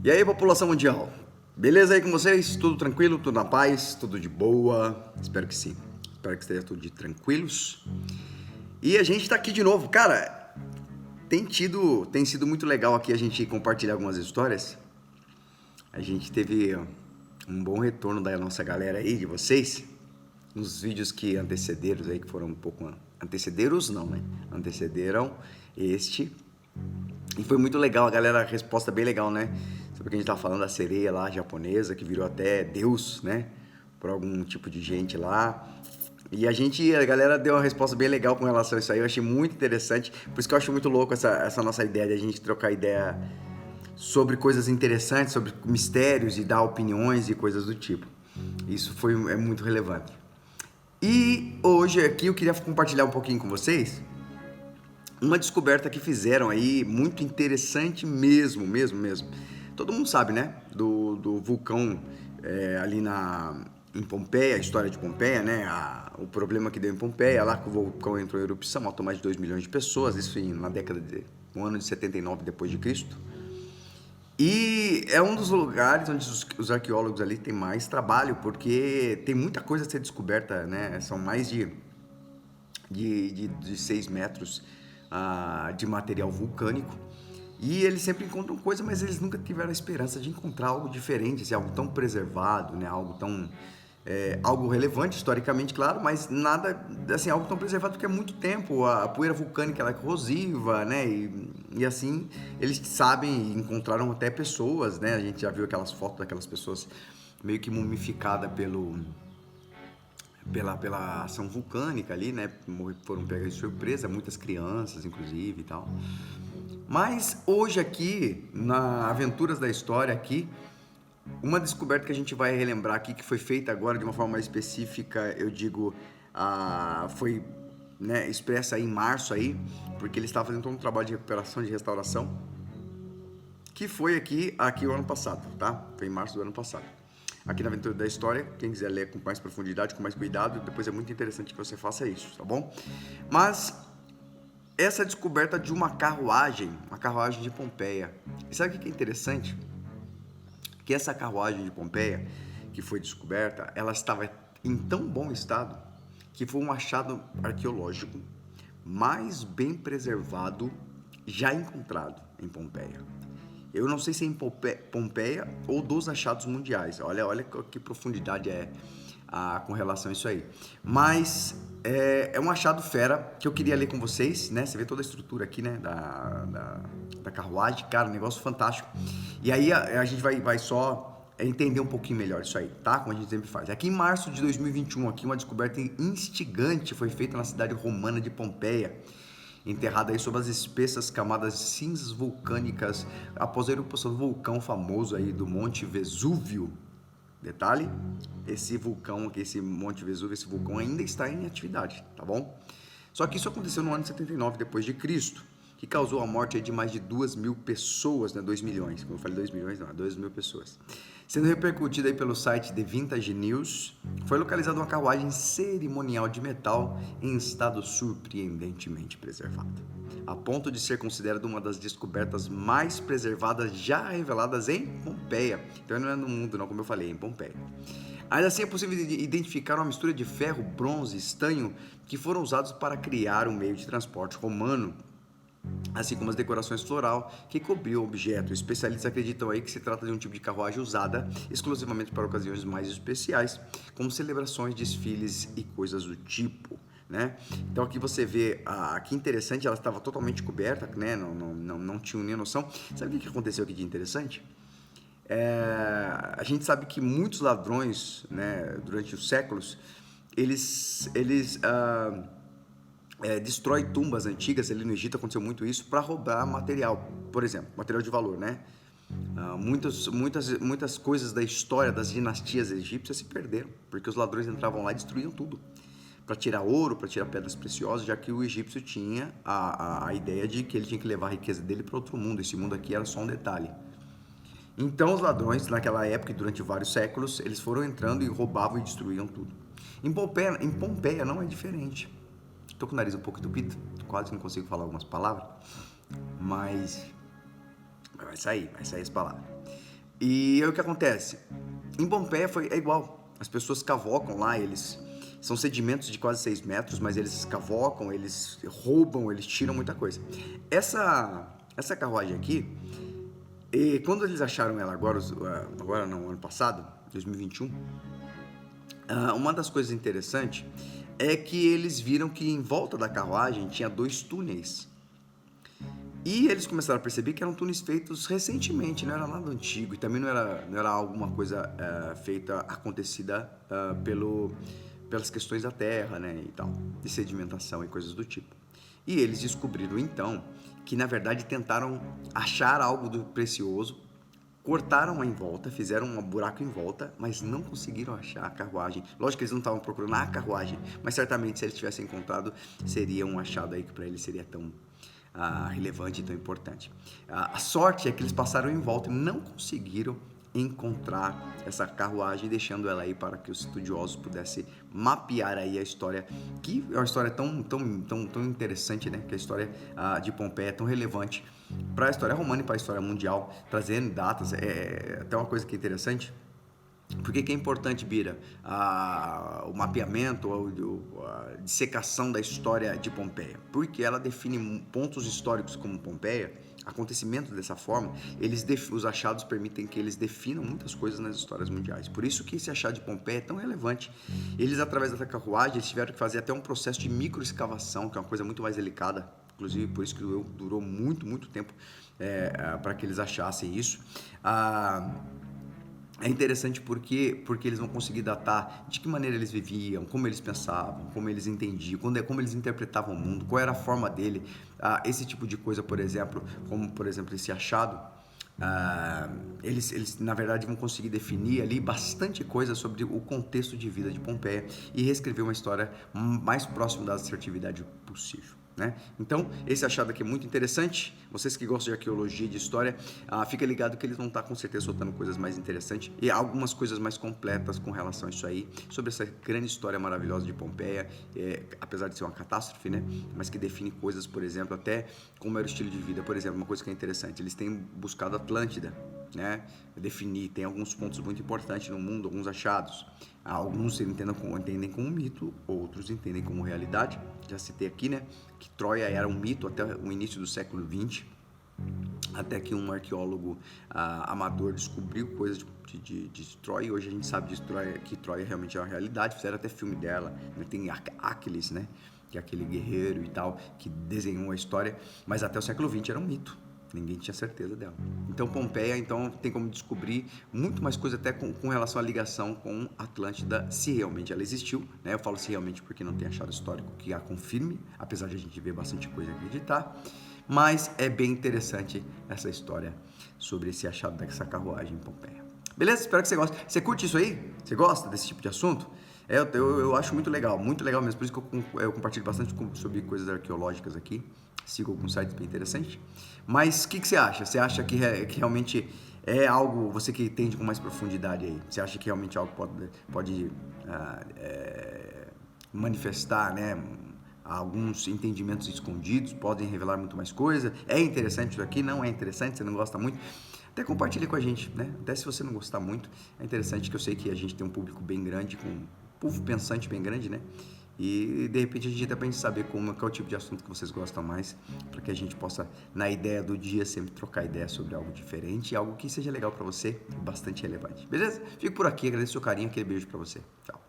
E aí, população mundial? Beleza aí com vocês? Tudo tranquilo? Tudo na paz? Tudo de boa? Espero que sim. Espero que esteja tudo de tranquilos. E a gente tá aqui de novo. Cara, tem sido muito legal aqui a gente compartilhar algumas histórias. A gente teve um bom retorno da nossa galera aí, de vocês, nos vídeos que antecederam aí, que foram um pouco... Antecederam não, né? Antecederam este. E foi muito legal, a galera, a resposta bem legal, né? Sobre o que a gente tava falando da sereia lá, japonesa, que virou até Deus, né? Por algum tipo de gente lá. E a galera deu uma resposta bem legal com relação a isso aí, eu achei muito interessante. Por isso que eu acho muito louco essa nossa ideia de a gente trocar ideia sobre coisas interessantes, sobre mistérios e dar opiniões e coisas do tipo. Isso é muito relevante. E hoje aqui eu queria compartilhar um pouquinho com vocês uma descoberta que fizeram aí, muito interessante mesmo. Todo mundo sabe, né? Do vulcão ali em Pompeia, a história de Pompeia, né? O problema que deu em Pompeia, lá que o vulcão entrou em erupção, matou mais de 2 milhões de pessoas, isso no ano de 79 depois de Cristo. E é um dos lugares onde os arqueólogos ali têm mais trabalho, porque tem muita coisa a ser descoberta, né? São mais de 6 metros de material vulcânico. E eles sempre encontram coisa, mas eles nunca tiveram a esperança de encontrar algo diferente, assim, algo tão preservado, né? Algo tão... algo relevante historicamente, claro, mas nada, assim, algo tão preservado porque é muito tempo, a poeira vulcânica ela é corrosiva, né? E assim, eles sabem, encontraram até pessoas, né? A gente já viu aquelas fotos daquelas pessoas meio que mumificadas pela ação vulcânica ali, né? Foram pegas de surpresa, muitas crianças, inclusive, e tal. Mas hoje aqui, na Aventuras da História aqui, uma descoberta que a gente vai relembrar aqui, que foi feita agora de uma forma mais específica, eu digo, foi, né, expressa aí em março aí, porque eles estavam fazendo todo um trabalho de recuperação, de restauração, que foi aqui o ano passado, tá? Foi em março do ano passado. Aqui na Aventura da História, quem quiser ler com mais profundidade, com mais cuidado, depois é muito interessante que você faça isso, tá bom? Mas essa descoberta de uma carruagem de Pompeia. E sabe o que é interessante? Que essa carruagem de Pompeia, que foi descoberta, ela estava em tão bom estado que foi um achado arqueológico mais bem preservado já encontrado em Pompeia. Eu não sei se é em Pompeia ou dos achados mundiais. Olha que profundidade com relação a isso aí. Mas é um achado fera que eu queria ler com vocês, né? Você vê toda a estrutura aqui, né? Da carruagem, cara, um negócio fantástico. E aí a gente vai só entender um pouquinho melhor isso aí, tá? Como a gente sempre faz. Aqui em março de 2021, aqui uma descoberta instigante foi feita na cidade romana de Pompeia, enterrada aí sob as espessas camadas de cinzas vulcânicas após a erupção do vulcão famoso aí do Monte Vesúvio. Detalhe, esse vulcão, esse Monte Vesúvio, esse vulcão ainda está em atividade, tá bom? Só que isso aconteceu no ano de 79 depois de Cristo, que causou a morte de mais de 2 mil pessoas, né? 2 milhões, como eu falei 2 milhões, não, 2 mil pessoas. Sendo repercutida aí pelo site The Vintage News, foi localizada uma carruagem cerimonial de metal em estado surpreendentemente preservado, a ponto de ser considerada uma das descobertas mais preservadas já reveladas em Pompeia. Então não é no mundo não, como eu falei, em Pompeia. Ainda assim é possível identificar uma mistura de ferro, bronze e estanho que foram usados para criar um meio de transporte romano, assim como as decorações floral que cobriam o objeto. Especialistas acreditam aí que se trata de um tipo de carruagem usada exclusivamente para ocasiões mais especiais, como celebrações, desfiles e coisas do tipo, né? Então aqui você vê, que interessante, ela estava totalmente coberta, né? Não tinha nem noção. Sabe o que aconteceu aqui de interessante? A gente sabe que muitos ladrões, né, durante os séculos, eles destrói tumbas antigas. Ali no Egito aconteceu muito isso para roubar material, por exemplo, material de valor, né? Muitas coisas da história das dinastias egípcias se perderam, porque os ladrões entravam lá e destruíam tudo, para tirar ouro, para tirar pedras preciosas, já que o egípcio tinha a ideia de que ele tinha que levar a riqueza dele para outro mundo, esse mundo aqui era só um detalhe. Então os ladrões, naquela época e durante vários séculos, eles foram entrando e roubavam e destruíam tudo. Em Pompeia não é diferente. Tô com o nariz um pouco entupido, quase não consigo falar algumas palavras, mas vai sair as palavras. E aí o que acontece? Em Pompeia é igual. As pessoas cavocam lá, eles são sedimentos de quase 6 metros, mas eles cavocam, eles roubam, eles tiram muita coisa. Essa carruagem aqui, e quando eles acharam ela agora não, ano passado, 2021, uma das coisas interessantes é que eles viram que em volta da carruagem tinha 2 túneis. E eles começaram a perceber que eram túneis feitos recentemente, não era nada antigo e também não era alguma coisa acontecida pelas questões da terra, né, e tal, de sedimentação e coisas do tipo. E eles descobriram então que na verdade tentaram achar algo do precioso, cortaram em volta, fizeram um buraco em volta, mas não conseguiram achar a carruagem. Lógico que eles não estavam procurando a carruagem, mas certamente se eles tivessem encontrado, seria um achado aí que para eles seria tão relevante e tão importante. A sorte é que eles passaram em volta e não conseguiram encontrar essa carruagem, deixando ela aí para que os estudiosos pudessem mapear aí a história, que é uma história tão interessante, né? Que a história de Pompeia é tão relevante para a história romana e para a história mundial, trazendo datas. Até uma coisa que é interessante. Por que é importante, Bira, o mapeamento, a dissecação da história de Pompeia? Porque ela define pontos históricos como Pompeia, acontecimentos dessa forma, os achados permitem que eles definam muitas coisas nas histórias mundiais. Por isso que esse achado de Pompeia é tão relevante. Eles, através dessa carruagem, eles tiveram que fazer até um processo de microescavação, que é uma coisa muito mais delicada, inclusive por isso que durou muito tempo para que eles achassem isso. É interessante porque eles vão conseguir datar de que maneira eles viviam, como eles pensavam, como eles entendiam, como eles interpretavam o mundo, qual era a forma dele, esse tipo de coisa, por exemplo, como por exemplo esse achado, eles na verdade vão conseguir definir ali bastante coisa sobre o contexto de vida de Pompeia e reescrever uma história mais próxima da assertividade possível. Né? Então, esse achado aqui é muito interessante. Vocês que gostam de arqueologia e de história, fica ligado que eles vão estar com certeza soltando coisas mais interessantes e algumas coisas mais completas com relação a isso aí, sobre essa grande história maravilhosa de Pompeia, apesar de ser uma catástrofe, né? Mas que define coisas, por exemplo, até como era o estilo de vida. Por exemplo, uma coisa que é interessante, eles têm buscado Atlântida, né? Definir, tem alguns pontos muito importantes no mundo, alguns achados. Alguns entendem como mito, outros entendem como realidade. Já citei aqui, né, que Troia era um mito até o início do século XX, até que um arqueólogo amador descobriu coisas de Troia, e hoje a gente sabe que Troia realmente é uma realidade. Fizeram até filme dela, né? Tem Aquiles, né, que é aquele guerreiro e tal, que desenhou a história, mas até o século XX era um mito. Ninguém tinha certeza dela. Então, Pompeia, tem como descobrir muito mais coisa até com relação à ligação com Atlântida, se realmente ela existiu, né? Eu falo se realmente porque não tem achado histórico que a confirme, apesar de a gente ver bastante coisa e acreditar. Mas é bem interessante essa história sobre esse achado dessa carruagem em Pompeia. Beleza? Espero que você goste. Você curte isso aí? Você gosta desse tipo de assunto? Eu acho muito legal mesmo. Por isso que eu compartilho bastante sobre coisas arqueológicas aqui. Sigo alguns sites bem interessantes. Mas o que você acha? Você acha que realmente é algo, você que entende com mais profundidade aí, você acha que realmente algo pode manifestar, né, alguns entendimentos escondidos, podem revelar muito mais coisa? É interessante isso aqui? Não é interessante? Você não gosta muito? Até compartilhe com a gente, né? Até se você não gostar muito, é interessante que eu sei que a gente tem um público bem grande, com um povo pensante bem grande, né? E de repente a gente até pensa em saber qual é o tipo de assunto que vocês gostam mais, para que a gente possa, na ideia do dia, sempre trocar ideia sobre algo diferente e algo que seja legal para você e bastante relevante. Beleza? Fico por aqui, agradeço o seu carinho, aquele beijo para você. Tchau.